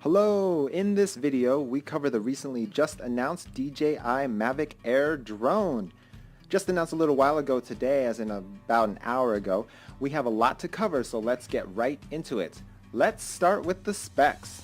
Hello! In this video, we cover the recently just announced DJI Mavic AIR drone. Just announced a little while ago today, as in about an hour ago. We have a lot to cover, so let's get right into it. Let's start with the specs.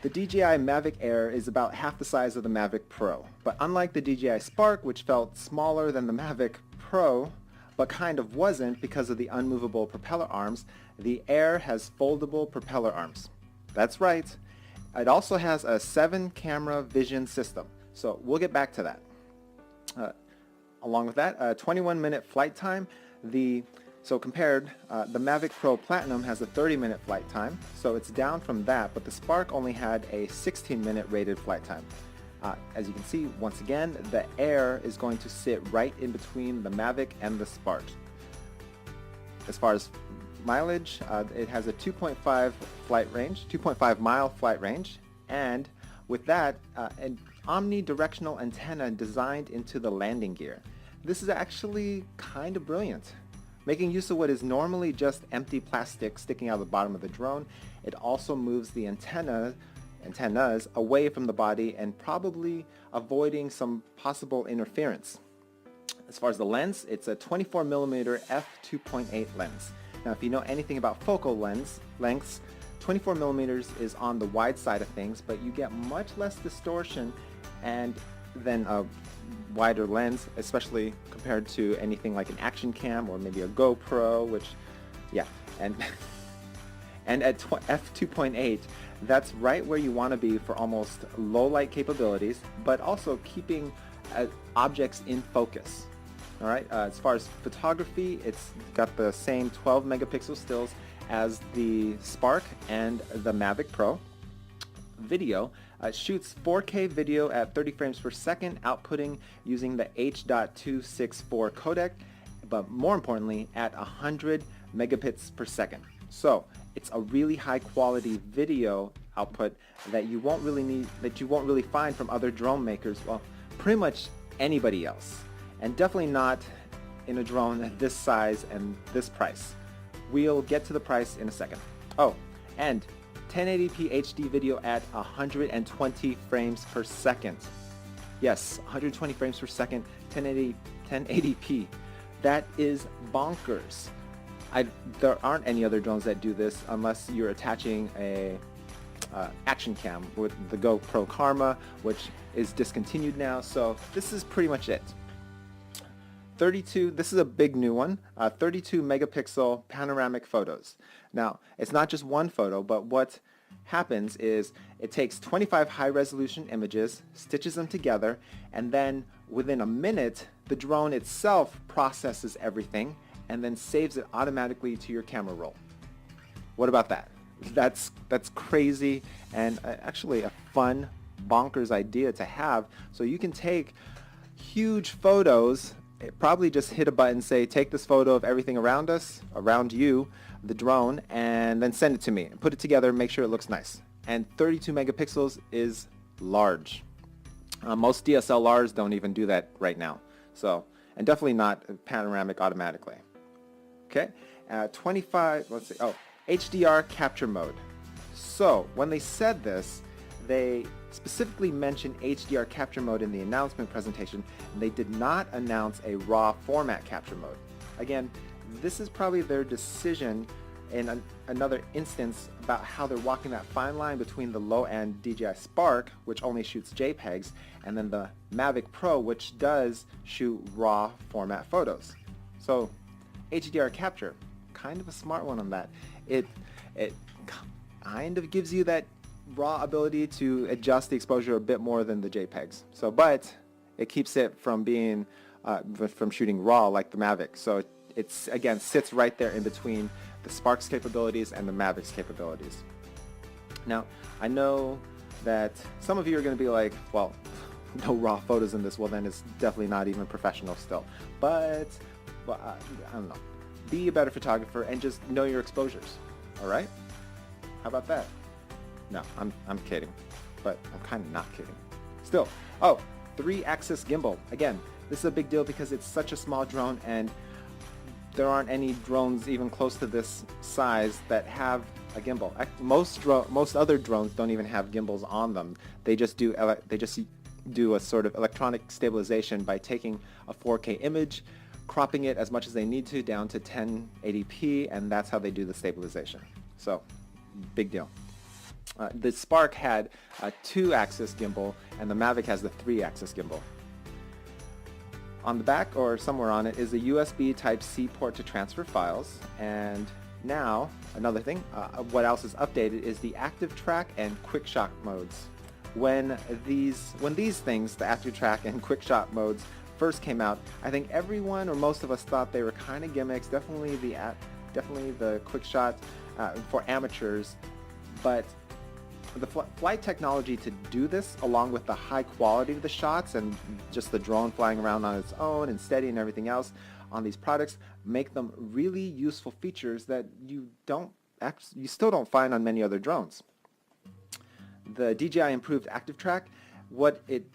The DJI Mavic AIR is about half the size of the Mavic Pro, but unlike the DJI Spark, which felt smaller than the Mavic Pro, but kind of wasn't because of the unmovable propeller arms, the AIR has foldable propeller arms. That's right. It also has a 7-camera vision system, so we'll get back to that. Along with that, a 21-minute flight time. The Mavic Pro Platinum has a 30-minute flight time, so it's down from that, but the Spark only had a 16-minute rated flight time. As you can see, once again, the AIR is going to sit right in between the Mavic and the Spark. As far as mileage, it has a 2.5 mile flight range, and with that, an Omni Directional Antenna designed into the landing gear. This is actually kind of brilliant. Making use of what is normally just empty plastic sticking out of the bottom of the drone, it also moves the antennas away from the body and probably avoiding some possible interference. As far as the lens, it's a 24mm f2.8 lens. Now, if you know anything about focal lengths, 24mm is on the wide side of things, but you get much less distortion than a wider lens, especially compared to anything like an action cam or maybe a GoPro, and at f2.8, that's right where you want to be for almost low light capabilities, but also keeping objects in focus. All right. As far as photography, it's got the same 12 megapixel stills as the Spark and the Mavic Pro. Video shoots 4K video at 30 frames per second, outputting using the H.264 codec, but more importantly at 100 megabits per second. So it's a really high quality video output that you won't really find from other drone makers, well, pretty much anybody else. And definitely not in a drone this size and this price. We'll get to the price in a second. Oh, and 1080p HD video at 120 frames per second. Yes, 120 frames per second, 1080p. That is bonkers. There aren't any other drones that do this unless you're attaching a action cam with the GoPro Karma, which is discontinued now, so this is pretty much it. This is a big new one, 32 megapixel panoramic photos. Now, it's not just one photo, but what happens is it takes 25 high resolution images, stitches them together, and then within a minute, the drone itself processes everything and then saves it automatically to your camera roll. What about that? That's crazy and actually a fun, bonkers idea to have, so you can take huge photos. Probably just hit a button, say take this photo of everything around us, around you, the drone, and then send it to me and put it together, make sure it looks nice. And 32 megapixels is large. Most DSLRs don't even do that right now, so, and definitely not panoramic automatically. Okay, 25, let's see, HDR capture mode. So when they said this, they specifically mentioned HDR capture mode in the announcement presentation, and they did not announce a RAW format capture mode. Again, this is probably their decision in another instance about how they're walking that fine line between the low-end DJI Spark, which only shoots JPEGs, and then the Mavic Pro, which does shoot RAW format photos. So HDR capture, kind of a smart one on that. It kind of gives you that raw ability to adjust the exposure a bit more than the JPEGs. So, but it keeps it from being from shooting raw like the Mavic. So it's again sits right there in between the Spark's capabilities and the Mavic's capabilities. Now, I know that some of you are going to be like, well, no raw photos in this. Well, then it's definitely not even professional still. But I don't know. Be a better photographer and just know your exposures. All right? How about that? No, I'm kidding, but I'm kind of not kidding. Still, 3-axis gimbal. Again, this is a big deal because it's such a small drone, and there aren't any drones even close to this size that have a gimbal. Most other drones don't even have gimbals on them. They just do a sort of electronic stabilization by taking a 4K image, cropping it as much as they need to down to 1080p, and that's how they do the stabilization. So, big deal. The Spark had a 2-axis gimbal, and the Mavic has the 3-axis gimbal. On the back, or somewhere on it, is a USB Type-C port to transfer files. And now, another thing, what else is updated is the active track and quick shot modes. When these things, the active track and quick shot modes, first came out, I think everyone or most of us thought they were kind of gimmicks. Definitely the quick shot for amateurs, but the flight technology to do this, along with the high quality of the shots and just the drone flying around on its own and steady and everything else on these products, make them really useful features that you still don't find on many other drones. The DJI improved active track,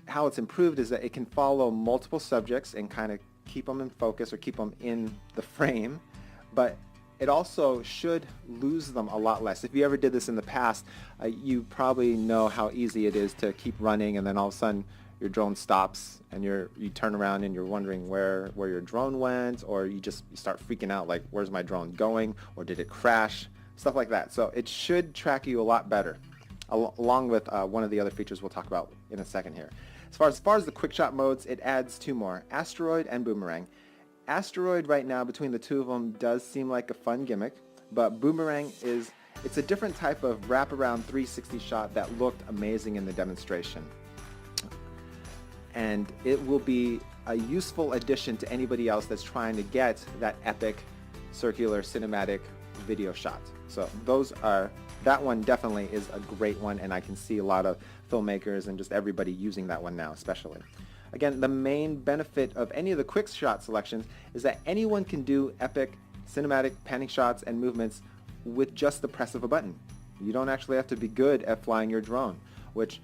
how it's improved is that it can follow multiple subjects and kind of keep them in focus or keep them in the frame, but it also should lose them a lot less. If you ever did this in the past, you probably know how easy it is to keep running, and then all of a sudden your drone stops and you turn around and you're wondering where your drone went, or you start freaking out like, where's my drone going, or did it crash, stuff like that. So it should track you a lot better, along with one of the other features we'll talk about in a second here. As far as the quick shot modes, it adds 2 more, Asteroid and Boomerang. Asteroid right now, between the 2 of them, does seem like a fun gimmick, but Boomerang it's a different type of wraparound 360 shot that looked amazing in the demonstration. And it will be a useful addition to anybody else that's trying to get that epic circular cinematic video shot. So that one definitely is a great one, and I can see a lot of filmmakers and just everybody using that one now, especially. Again, the main benefit of any of the quick shot selections is that anyone can do epic cinematic panning shots and movements with just the press of a button. You don't actually have to be good at flying your drone, which,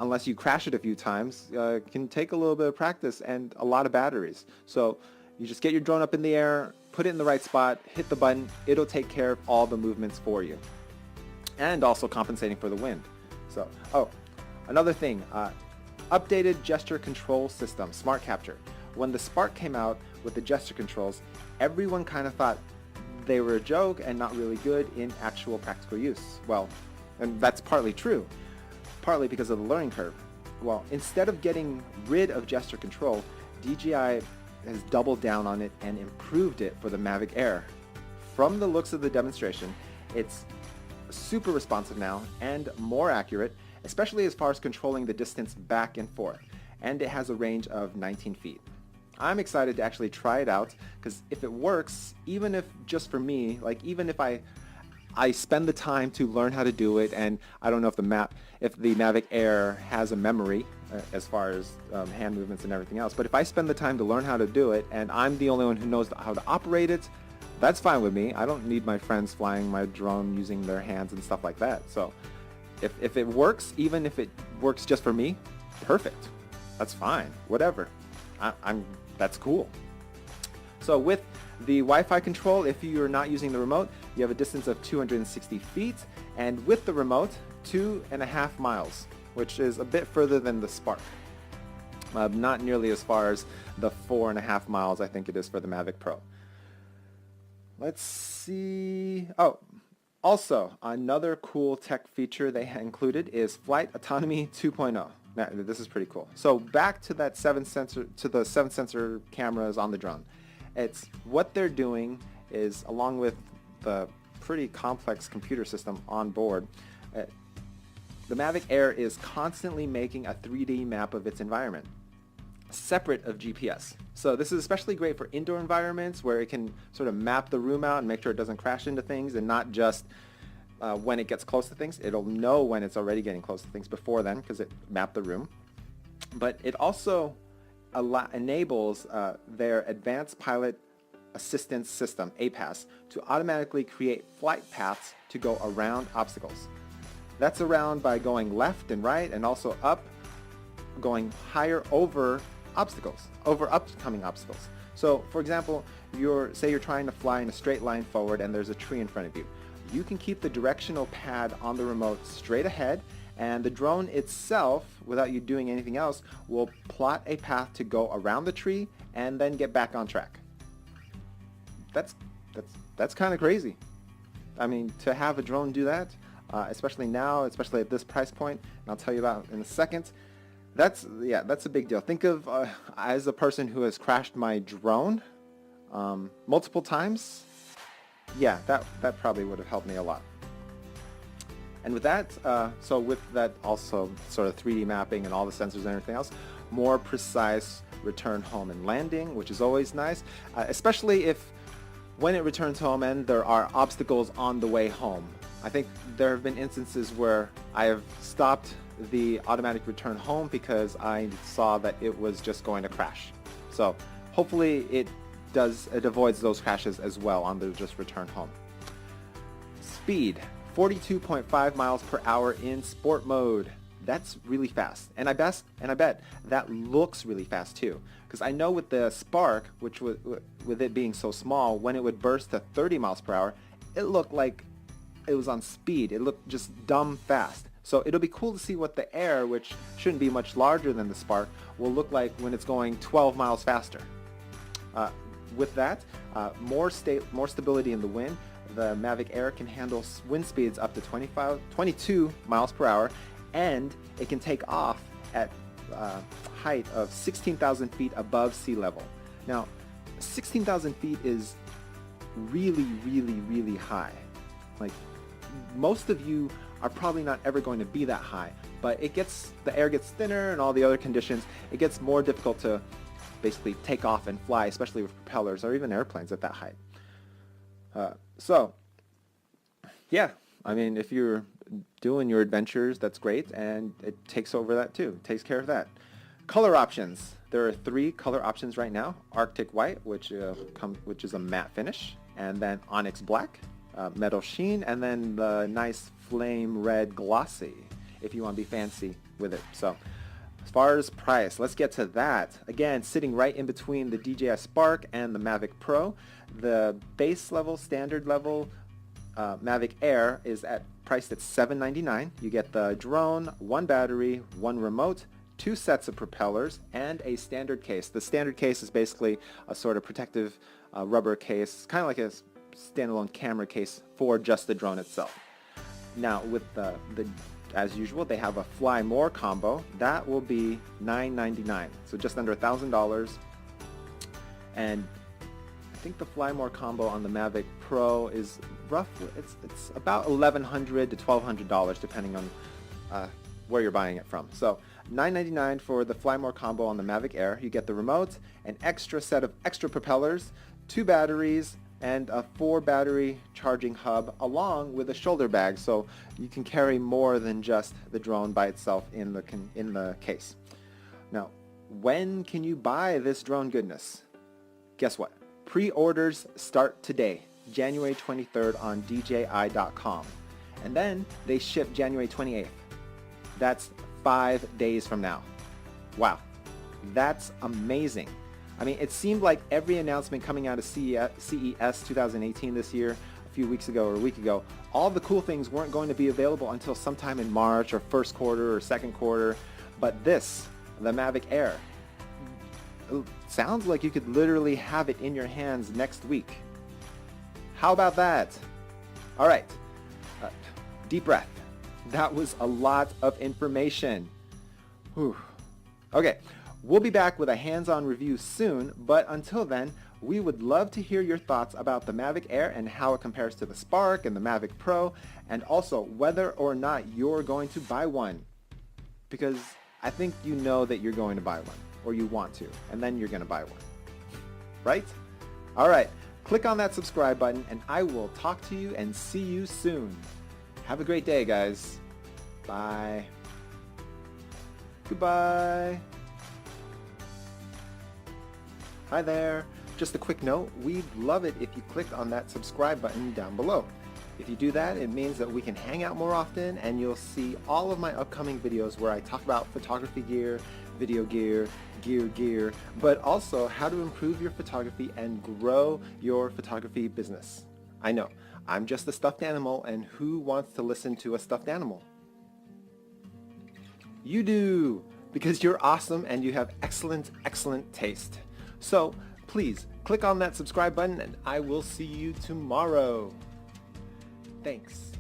unless you crash it a few times, can take a little bit of practice and a lot of batteries. So you just get your drone up in the air, put it in the right spot, hit the button, it'll take care of all the movements for you. And also compensating for the wind. So, another thing, updated gesture control system, Smart Capture. When the Spark came out with the gesture controls, everyone kind of thought they were a joke and not really good in actual practical use. Well, and that's partly true, partly because of the learning curve. Well, instead of getting rid of gesture control, DJI has doubled down on it and improved it for the Mavic Air. From the looks of the demonstration, it's super responsive now and more accurate, especially as far as controlling the distance back and forth, and it has a range of 19 feet. I'm excited to actually try it out, because if it works, even if just for me, like even if I spend the time to learn how to do it, and I don't know if the Mavic Air has a memory as far as hand movements and everything else, but if I spend the time to learn how to do it and I'm the only one who knows how to operate it, that's fine with me. I don't need my friends flying my drone using their hands and stuff like that. So if it works, even if it works just for me, perfect. That's fine. Whatever. That's cool. So with the Wi-Fi control, if you're not using the remote, you have a distance of 260 feet, and with the remote, 2.5 miles, which is a bit further than the Spark. Not nearly as far as the 4.5 miles I think it is for the Mavic Pro. Let's see. Also, another cool tech feature they included is Flight Autonomy 2.0. Now, this is pretty cool. So back to the 7 sensor cameras on the drone. It's what they're doing is, along with the pretty complex computer system on board, the Mavic Air is constantly making a 3D map of its environment, separate of GPS. So this is especially great for indoor environments where it can sort of map the room out and make sure it doesn't crash into things, and not just when it gets close to things. It'll know when it's already getting close to things before then, because it mapped the room. But it also enables their Advanced Pilot Assistance System, APAS, to automatically create flight paths to go around obstacles. That's around by going left and right, and also up, going higher over obstacles, over upcoming obstacles. So for example, say you're trying to fly in a straight line forward and there's a tree in front of you. you can keep the directional pad on the remote straight ahead, and the drone itself, without you doing anything else, will plot a path to go around the tree and then get back on track. That's kind of crazy. I mean, to have a drone do that, especially now, especially at this price point, and I'll tell you about in a second, that's a big deal. Think of as a person who has crashed my drone multiple times. Yeah, that probably would have helped me a lot. And with that, so with that also sort of 3D mapping and all the sensors and everything else, more precise return home and landing, which is always nice, especially if when it returns home and there are obstacles on the way home. I think there have been instances where I have stopped the automatic return home because I saw that it was just going to crash. So hopefully it avoids those crashes as well on the just return home. Speed, 42.5 miles per hour in sport mode. That's really fast, and I bet that looks really fast too, because I know with the Spark, which was, with it being so small, when it would burst to 30 miles per hour, it looked like it was on speed. It looked just dumb fast. So it'll be cool to see what the Air, which shouldn't be much larger than the Spark, will look like when it's going 12 miles faster. With that, more stability in the wind. The Mavic Air can handle wind speeds up to 22 miles per hour, and it can take off at height of 16,000 feet above sea level. Now, 16,000 feet is really, really, really high. Like, most of you are probably not ever going to be that high, but the air gets thinner and all the other conditions, it gets more difficult to basically take off and fly, especially with propellers or even airplanes at that height. So, yeah, I mean, if you're doing your adventures, that's great, and it takes over that too. It takes care of that. Color options. There are 3 color options right now. Arctic White, which is a matte finish, and then Onyx Black, metal sheen, and then the nice flame red glossy, if you want to be fancy with it. So, as far as price, let's get to that. Again, sitting right in between the DJI Spark and the Mavic Pro. The base level, standard level Mavic Air is priced at $799. You get the drone, 1 battery, 1 remote, 2 sets of propellers, and a standard case. The standard case is basically a sort of protective rubber case, kind of like a standalone camera case for just the drone itself. Now, with as usual, they have a Fly More combo. That will be $999, so just under $1,000. And I think the Fly More combo on the Mavic Pro is roughly, it's about $1,100 to $1,200 depending on where you're buying it from. So $999 for the Fly More combo on the Mavic Air. You get the remote, an extra set of extra propellers, 2 batteries, and a 4 battery charging hub along with a shoulder bag, so you can carry more than just the drone by itself in the case. Now, when can you buy this drone goodness? Guess what? Pre-orders start today, January 23rd on DJI.com, and then they ship January 28th. That's 5 days from now. Wow, that's amazing. I mean, it seemed like every announcement coming out of CES 2018 this year, a few weeks ago or a week ago, all the cool things weren't going to be available until sometime in March or first quarter or second quarter. But this, the Mavic Air, sounds like you could literally have it in your hands next week. How about that? All right, deep breath. That was a lot of information. Whew. Okay. We'll be back with a hands-on review soon, but until then, we would love to hear your thoughts about the Mavic Air and how it compares to the Spark and the Mavic Pro, and also whether or not you're going to buy one. Because I think you know that you're going to buy one, or you want to, and then you're going to buy one. Right? All right, click on that subscribe button, and I will talk to you and see you soon. Have a great day, guys. Bye. Goodbye. Hi there. Just a quick note, we'd love it if you clicked on that subscribe button down below. If you do that, it means that we can hang out more often, and you'll see all of my upcoming videos where I talk about photography gear, video gear, gear, but also how to improve your photography and grow your photography business. I know, I'm just a stuffed animal, and who wants to listen to a stuffed animal? You do, because you're awesome and you have excellent, excellent taste. So please click on that subscribe button and I will see you tomorrow. Thanks.